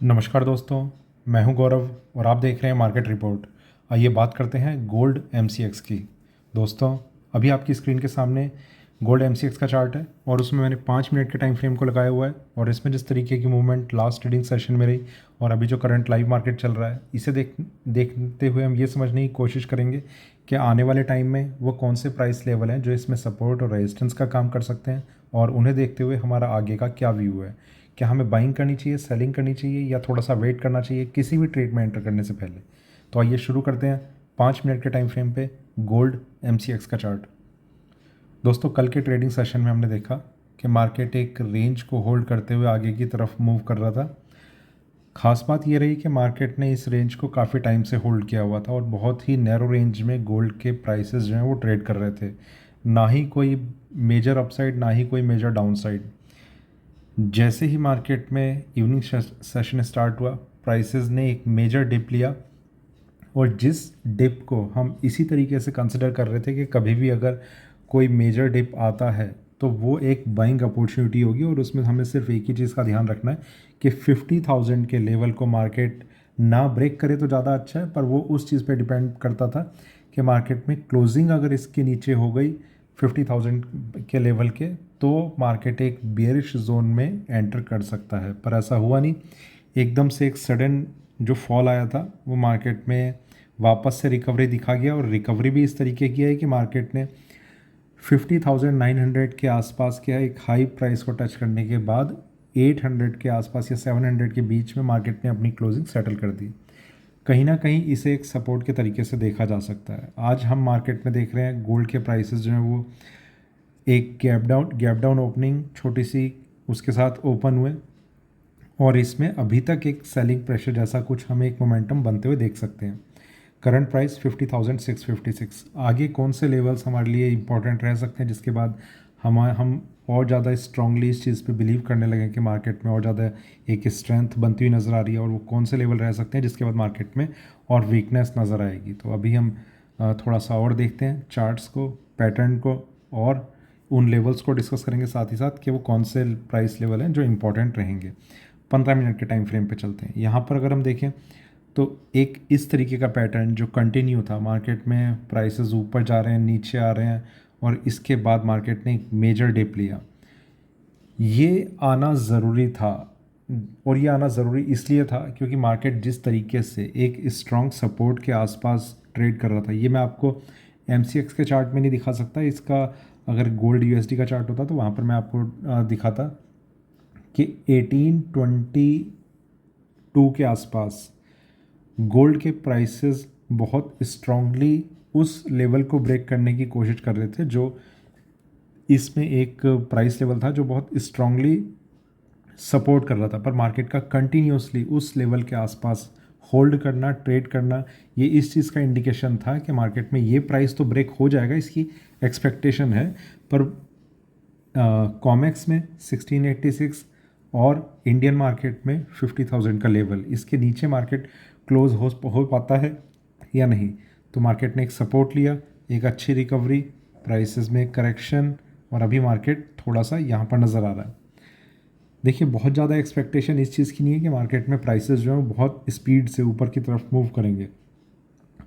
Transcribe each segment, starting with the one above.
नमस्कार दोस्तों, मैं हूं गौरव और आप देख रहे हैं मार्केट रिपोर्ट। आइए बात करते हैं गोल्ड एमसीएक्स की। दोस्तों, अभी आपकी स्क्रीन के सामने गोल्ड एमसीएक्स का चार्ट है और उसमें मैंने 5 मिनट के टाइम फ्रेम को लगाया हुआ है और इसमें जिस तरीके की मूवमेंट लास्ट ट्रेडिंग सेशन में रही और अभी जो करंट लाइव मार्केट चल रहा है, इसे देखते हुए हम ये समझने की कोशिश करेंगे कि आने वाले टाइम में वो कौन से प्राइस लेवल हैं जो इसमें सपोर्ट और रेजिस्टेंस का काम कर सकते हैं और उन्हें देखते हुए हमारा आगे का क्या व्यू है। क्या हमें बाइंग करनी चाहिए, सेलिंग करनी चाहिए या थोड़ा सा वेट करना चाहिए किसी भी ट्रेड में एंटर करने से पहले। तो आइए शुरू करते हैं 5 मिनट के टाइम फ्रेम पे गोल्ड एमसीएक्स का चार्ट। दोस्तों, कल के ट्रेडिंग सेशन में हमने देखा कि मार्केट एक रेंज को होल्ड करते हुए आगे की तरफ मूव कर रहा था। खास बात ये रही कि मार्केट ने इस रेंज को काफ़ी टाइम से होल्ड किया हुआ था और बहुत ही नैरो रेंज में गोल्ड के प्राइसेस जो हैं वो ट्रेड कर रहे थे। ना ही कोई मेजर अपसाइड, ना ही कोई मेजर डाउनसाइड। जैसे ही मार्केट में इवनिंग सेशन स्टार्ट हुआ, प्राइसेस ने एक मेजर डिप लिया और जिस डिप को हम इसी तरीके से कंसिडर कर रहे थे कि कभी भी अगर कोई मेजर डिप आता है तो वो एक बाइंग अपॉर्चुनिटी होगी और उसमें हमें सिर्फ एक ही चीज़ का ध्यान रखना है कि 50,000 के लेवल को मार्केट ना ब्रेक करे तो ज़्यादा अच्छा है, पर वो उस चीज़ पे डिपेंड करता था कि मार्केट में क्लोजिंग अगर इसके नीचे हो गई 50,000 के लेवल के तो मार्केट एक बेयरिश जोन में एंटर कर सकता है, पर ऐसा हुआ नहीं। एकदम से एक सडन जो फॉल आया था वो मार्केट में वापस से रिकवरी दिखा गया और रिकवरी भी इस तरीके की है कि मार्केट ने 50,900 के आसपास के एक हाई प्राइस को टच करने के बाद 800 के आसपास या 700 के बीच में मार्केट ने अपनी क्लोजिंग सेटल कर दी। कहीं ना कहीं इसे एक सपोर्ट के तरीके से देखा जा सकता है। आज हम मार्केट में देख रहे हैं गोल्ड के प्राइसेस जो हैं वो एक गैप डाउन ओपनिंग छोटी सी उसके साथ ओपन हुए और इसमें अभी तक एक सेलिंग प्रेशर जैसा कुछ हमें एक मोमेंटम बनते हुए देख सकते हैं। Current price 50,656। आगे कौन से लेवल्स हमारे लिए इंपॉर्टेंट रह सकते हैं जिसके बाद हम और ज़्यादा स्ट्रांगली इस चीज़ पे बिलीव करने लगे कि मार्केट में और ज़्यादा एक स्ट्रेंथ बनती हुई नज़र आ रही है, और वो कौन से लेवल रह सकते हैं जिसके बाद मार्केट में और वीकनेस नज़र आएगी। तो अभी हम थोड़ा सा और देखते हैं चार्ट्स को, पैटर्न को और उन लेवल्स को डिस्कस करेंगे साथ ही साथ कि वो कौन से प्राइस लेवल हैं जो इंपॉर्टेंट रहेंगे। 15 मिनट के टाइम फ्रेम पे चलते हैं। यहाँ पर अगर हम देखें तो एक इस तरीके का पैटर्न जो कंटिन्यू था, मार्केट में प्राइसेस ऊपर जा रहे हैं, नीचे आ रहे हैं और इसके बाद मार्केट ने एक मेजर डिप लिया। ये आना ज़रूरी था और ये आना ज़रूरी इसलिए था क्योंकि मार्केट जिस तरीके से एक स्ट्रॉन्ग सपोर्ट के आसपास ट्रेड कर रहा था, ये मैं आपको एमसीएक्स के चार्ट में नहीं दिखा सकता। इसका अगर गोल्ड यूएसडी का चार्ट होता तो वहाँ पर मैं आपको दिखाता कि 1822 के आसपास गोल्ड के प्राइसेस बहुत स्ट्रांगली उस लेवल को ब्रेक करने की कोशिश कर रहे थे, जो इसमें एक प्राइस लेवल था जो बहुत स्ट्रांगली सपोर्ट कर रहा था, पर मार्केट का कंटिन्यूसली उस लेवल के आसपास होल्ड करना, ट्रेड करना, ये इस चीज़ का इंडिकेशन था कि मार्केट में ये प्राइस तो ब्रेक हो जाएगा, इसकी एक्सपेक्टेशन है। पर कॉमेक्स में 1686 और इंडियन मार्केट में 50,000 का लेवल, इसके नीचे मार्केट क्लोज हो पाता है या नहीं। तो मार्केट ने एक सपोर्ट लिया, एक अच्छी रिकवरी, प्राइसेस में करेक्शन और अभी मार्केट थोड़ा सा यहाँ पर नज़र आ रहा है। देखिए, बहुत ज़्यादा एक्सपेक्टेशन इस चीज़ की नहीं है कि मार्केट में प्राइसेस जो हैं बहुत स्पीड से ऊपर की तरफ मूव करेंगे,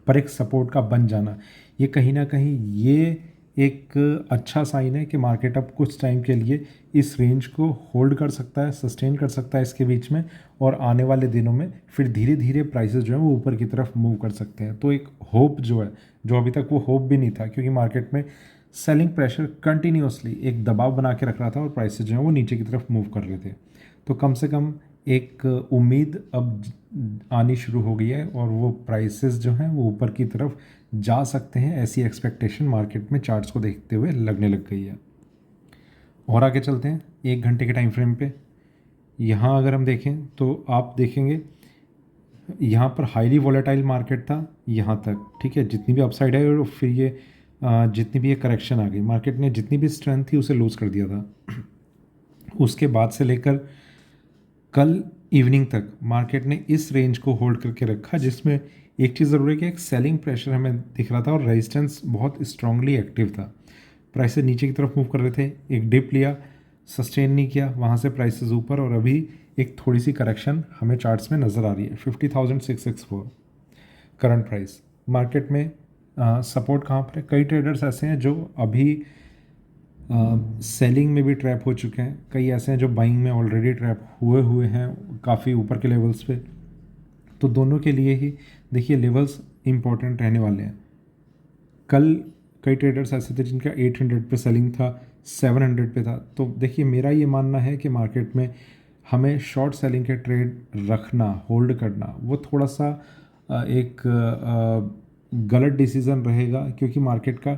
पर एक सपोर्ट का बन जाना, ये कहीं ना कहीं ये एक अच्छा साइन है कि मार्केट अब कुछ टाइम के लिए इस रेंज को होल्ड कर सकता है, सस्टेन कर सकता है इसके बीच में, और आने वाले दिनों में फिर धीरे धीरे प्राइसेस जो हैं वो ऊपर की तरफ मूव कर सकते हैं। तो एक होप जो है, जो अभी तक वो होप भी नहीं था क्योंकि मार्केट में सेलिंग प्रेशर कंटिन्यूसली एक दबाव बना के रख रहा था और प्राइसेस जो हैं वो नीचे की तरफ मूव कर रहे थे। तो कम से कम एक उम्मीद अब आनी शुरू हो गई है और वो प्राइसेस जो हैं वो ऊपर की तरफ जा सकते हैं, ऐसी एक्सपेक्टेशन मार्केट में चार्ट्स को देखते हुए लगने लग गई है। और आगे चलते हैं 1 घंटे के टाइम फ्रेम पे। यहाँ अगर हम देखें तो आप देखेंगे यहाँ पर हाईली वॉलेटाइल मार्केट था यहाँ तक, ठीक है। जितनी भी अपसाइड है और फिर ये जितनी भी ये करेक्शन आ गई, मार्केट ने जितनी भी स्ट्रेंथ थी उसे लूज़ कर दिया था। उसके बाद से लेकर कल इवनिंग तक मार्केट ने इस रेंज को होल्ड करके रखा, जिसमें एक चीज़ ज़रूर है कि एक सेलिंग प्रेशर हमें दिख रहा था और रेजिस्टेंस बहुत स्ट्रांगली एक्टिव था। प्राइसेस नीचे की तरफ मूव कर रहे थे, एक डिप लिया, सस्टेन नहीं किया, वहाँ से प्राइसेस ऊपर और अभी एक थोड़ी सी करेक्शन हमें चार्ट्स में नज़र आ रही है। 50,664 करंट प्राइस। मार्केट में सपोर्ट कहाँ पर है? कई ट्रेडर्स ऐसे हैं जो अभी सेलिंग में भी ट्रैप हो चुके हैं, कई ऐसे हैं जो बाइंग में ऑलरेडी ट्रैप हुए हुए हैं काफ़ी ऊपर के लेवल्स पे। तो दोनों के लिए ही देखिए लेवल्स इम्पोर्टेंट रहने वाले हैं। कल कई ट्रेडर्स ऐसे थे जिनका 800 पे सेलिंग था, 700 पे था। तो देखिए मेरा ये मानना है कि मार्केट में हमें शॉर्ट सेलिंग के ट्रेड रखना, होल्ड करना, वो थोड़ा सा एक गलत डिसीज़न रहेगा, क्योंकि मार्केट का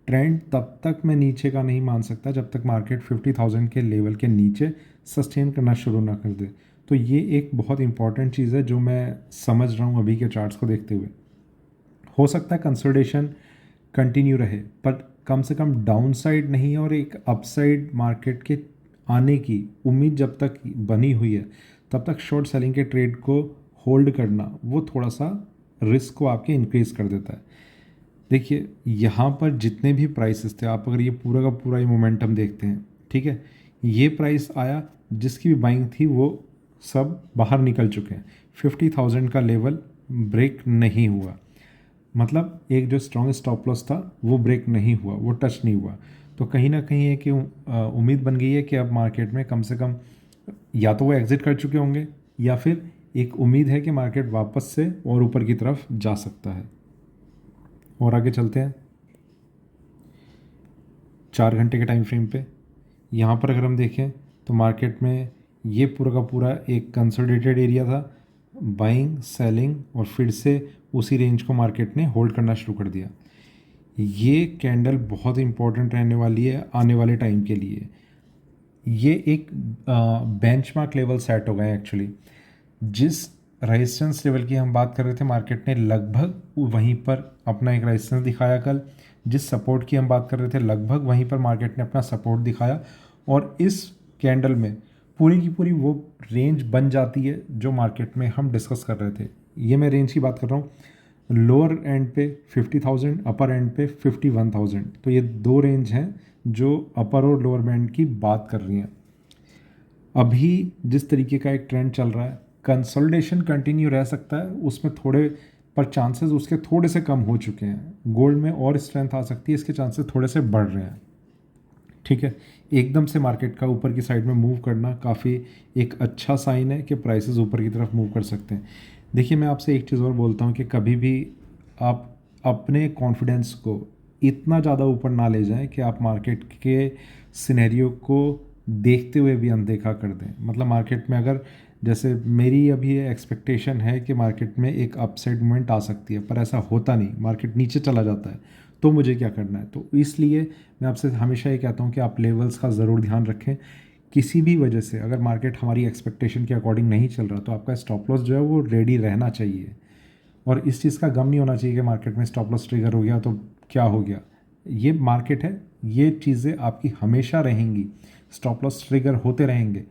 ट्रेंड तब तक मैं नीचे का नहीं मान सकता जब तक मार्केट 50,000 के लेवल के नीचे सस्टेन करना शुरू ना कर दे। तो ये एक बहुत इंपॉर्टेंट चीज़ है जो मैं समझ रहा हूँ अभी के चार्ट्स को देखते हुए। हो सकता है कंसोलिडेशन कंटिन्यू रहे, पर कम से कम डाउन साइड नहीं है, और एक अपसाइड मार्केट के आने की उम्मीद जब तक बनी हुई है तब तक शॉर्ट सेलिंग के ट्रेड को होल्ड करना वो थोड़ा सा रिस्क को आपके इंक्रीज कर देता है। देखिए यहाँ पर जितने भी प्राइसेस थे, आप अगर ये पूरा का पूरा ये मोमेंटम देखते हैं, ठीक है, ये प्राइस आया, जिसकी भी बाइंग थी वो सब बाहर निकल चुके हैं। 50,000 का लेवल ब्रेक नहीं हुआ, मतलब एक जो स्ट्रॉन्ग स्टॉप लॉस था वो ब्रेक नहीं हुआ, वो टच नहीं हुआ। तो कहीं ना कहीं है कि उम्मीद बन गई है कि अब मार्केट में कम से कम या तो वो एग्जिट कर चुके होंगे, या फिर एक उम्मीद है कि मार्केट वापस से और ऊपर की तरफ जा सकता है। और आगे चलते हैं 4 घंटे के टाइम फ्रेम पे। यहाँ पर अगर हम देखें तो मार्केट में ये पूरा का पूरा एक कंसोलिडेटेड एरिया था, बाइंग, सेलिंग, और फिर से उसी रेंज को मार्केट ने होल्ड करना शुरू कर दिया। ये कैंडल बहुत इंपॉर्टेंट रहने वाली है आने वाले टाइम के लिए। ये एक बेंचमार्क लेवल सेट हो गए एक्चुअली। जिस रेजिस्टेंस लेवल की हम बात कर रहे थे, मार्केट ने लगभग वहीं पर अपना एक रेजिस्टेंस दिखाया कल। जिस सपोर्ट की हम बात कर रहे थे, लगभग वहीं पर मार्केट ने अपना सपोर्ट दिखाया, और इस कैंडल में पूरी की पूरी वो रेंज बन जाती है जो मार्केट में हम डिस्कस कर रहे थे। ये मैं रेंज की बात कर रहा हूँ, लोअर एंड पे 50,000, अपर एंड पे 51,000। तो ये दो रेंज हैं जो अपर और लोअर बैंड की बात कर रही हैं। अभी जिस तरीके का एक ट्रेंड चल रहा है, कंसोलिडेशन कंटिन्यू रह सकता है, उसमें थोड़े पर चांसेस उसके थोड़े से कम हो चुके हैं। गोल्ड में और स्ट्रेंथ आ सकती है, इसके चांसेस थोड़े से बढ़ रहे हैं। ठीक है, एकदम से मार्केट का ऊपर की साइड में मूव करना काफ़ी एक अच्छा साइन है कि प्राइसेस ऊपर की तरफ मूव कर सकते हैं। देखिए मैं आपसे एक चीज़ और बोलता हूँ कि कभी भी आप अपने कॉन्फिडेंस को इतना ज़्यादा ऊपर ना ले जाएं कि आप मार्केट के सिनेरियो को देखते हुए भी अनदेखा कर दें। मतलब मार्केट में अगर, जैसे मेरी अभी एक्सपेक्टेशन है कि मार्केट में एक अपसाइड मूवमेंट आ सकती है, पर ऐसा होता नहीं, मार्केट नीचे चला जाता है, तो मुझे क्या करना है? तो इसलिए मैं आपसे हमेशा ये कहता हूँ कि आप लेवल्स का ज़रूर ध्यान रखें। किसी भी वजह से अगर मार्केट हमारी एक्सपेक्टेशन के अकॉर्डिंग नहीं चल रहा, तो आपका स्टॉप लॉस जो है वो रेडी रहना चाहिए, और इस चीज़ का गम नहीं होना चाहिए कि मार्केट में स्टॉप लॉस ट्रिगर हो गया तो क्या हो गया। ये मार्केट है, ये चीज़ें आपकी हमेशा रहेंगी, स्टॉप लॉस ट्रिगर होते रहेंगे।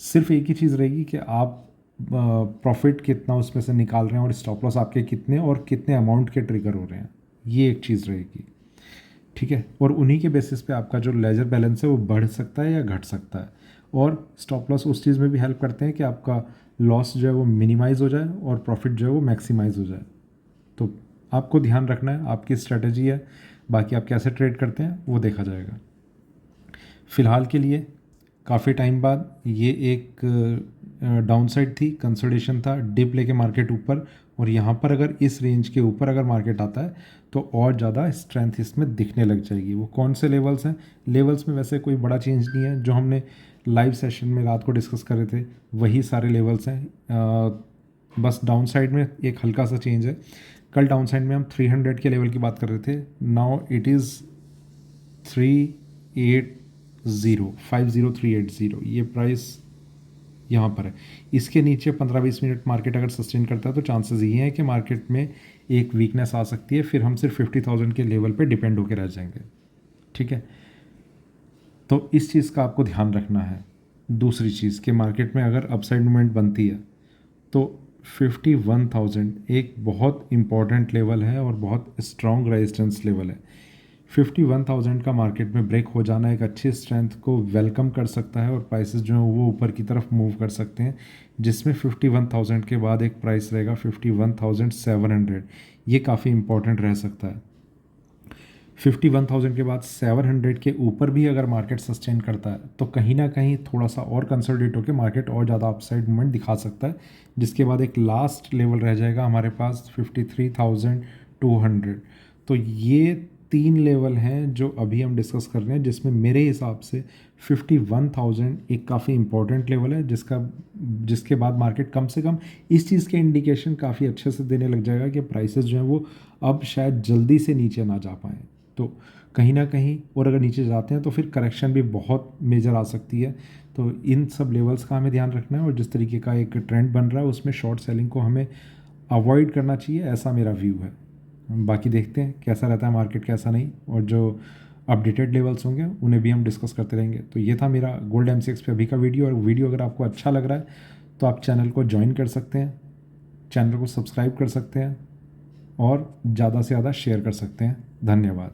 सिर्फ एक ही चीज़ रहेगी कि आप प्रॉफिट कितना उसमें से निकाल रहे हैं, और स्टॉप लॉस आपके कितने और कितने अमाउंट के ट्रिगर हो रहे हैं, ये एक चीज़ रहेगी। ठीक है, और उन्हीं के बेसिस पे आपका जो लेजर बैलेंस है वो बढ़ सकता है या घट सकता है। और स्टॉप लॉस उस चीज़ में भी हेल्प करते हैं कि आपका लॉस जो है वो मिनिमाइज़ हो जाए और प्रॉफिट जो है वो मैक्सिमाइज़ हो जाए। तो आपको ध्यान रखना है, आपकी स्ट्रेटजी है, बाकी आप कैसे ट्रेड करते हैं वो देखा जाएगा। फ़िलहाल के लिए काफ़ी टाइम बाद ये एक डाउन साइड थी, कंसोलिडेशन था, डिप लेके मार्केट ऊपर, और यहाँ पर अगर इस रेंज के ऊपर अगर मार्केट आता है तो और ज़्यादा स्ट्रेंथ इसमें दिखने लग जाएगी। वो कौन से लेवल्स हैं? लेवल्स में वैसे कोई बड़ा चेंज नहीं है, जो हमने लाइव सेशन में रात को डिस्कस कर रहे थे वही सारे लेवल्स हैं। बस डाउन साइड में एक हल्का सा चेंज है। कल डाउन साइड में हम 300 के लेवल की बात कर रहे थे, नाउ इट इज़ 50380, ये प्राइस यहाँ पर है। इसके नीचे 15-20 मिनट मार्केट अगर सस्टेन करता है तो चांसेस ये हैं कि मार्केट में एक वीकनेस आ सकती है, फिर हम सिर्फ 50,000 के लेवल पे डिपेंड होकर रह जाएंगे। ठीक है, तो इस चीज़ का आपको ध्यान रखना है। दूसरी चीज़ कि मार्केट में अगर अपसाइड मूवमेंट बनती है तो 51,000 एक बहुत इम्पॉर्टेंट लेवल है और बहुत स्ट्रॉन्ग रेजिस्टेंस लेवल है। 51,000 का मार्केट में ब्रेक हो जाना एक अच्छी स्ट्रेंथ को वेलकम कर सकता है और प्राइसेस जो हैं वो ऊपर की तरफ मूव कर सकते हैं, जिसमें 51,000 के बाद एक प्राइस रहेगा 51,700। ये काफ़ी इंपॉर्टेंट रह सकता है। 51,000 के बाद 700 के ऊपर भी अगर मार्केट सस्टेन करता है तो कहीं ना कहीं थोड़ा सा और कंसोलिडेट होकर मार्केट और ज़्यादा अपसाइड मूवमेंट दिखा सकता है, जिसके बाद एक लास्ट लेवल रह जाएगा हमारे पास 53,200। तो ये 3 लेवल हैं जो अभी हम डिस्कस कर रहे हैं, जिसमें मेरे हिसाब से 51,000 एक काफ़ी इंपॉर्टेंट लेवल है, जिसके बाद मार्केट कम से कम इस चीज़ के इंडिकेशन काफ़ी अच्छे से देने लग जाएगा कि प्राइसेस जो हैं वो अब शायद जल्दी से नीचे ना जा पाएँ। तो कहीं ना कहीं और अगर नीचे जाते हैं तो फिर करेक्शन भी बहुत मेजर आ सकती है। तो इन सब लेवल्स का हमें ध्यान रखना है और जिस तरीके का एक ट्रेंड बन रहा है उसमें शॉर्ट सेलिंग को हमें अवॉइड करना चाहिए, ऐसा मेरा व्यू है। बाकी देखते हैं कैसा रहता है मार्केट, कैसा नहीं, और जो अपडेटेड लेवल्स होंगे उन्हें भी हम डिस्कस करते रहेंगे। तो ये था मेरा गोल्ड MCX पे अभी का वीडियो। और वीडियो अगर आपको अच्छा लग रहा है तो आप चैनल को ज्वाइन कर सकते हैं, चैनल को सब्सक्राइब कर सकते हैं और ज़्यादा से ज़्यादा शेयर कर सकते हैं। धन्यवाद।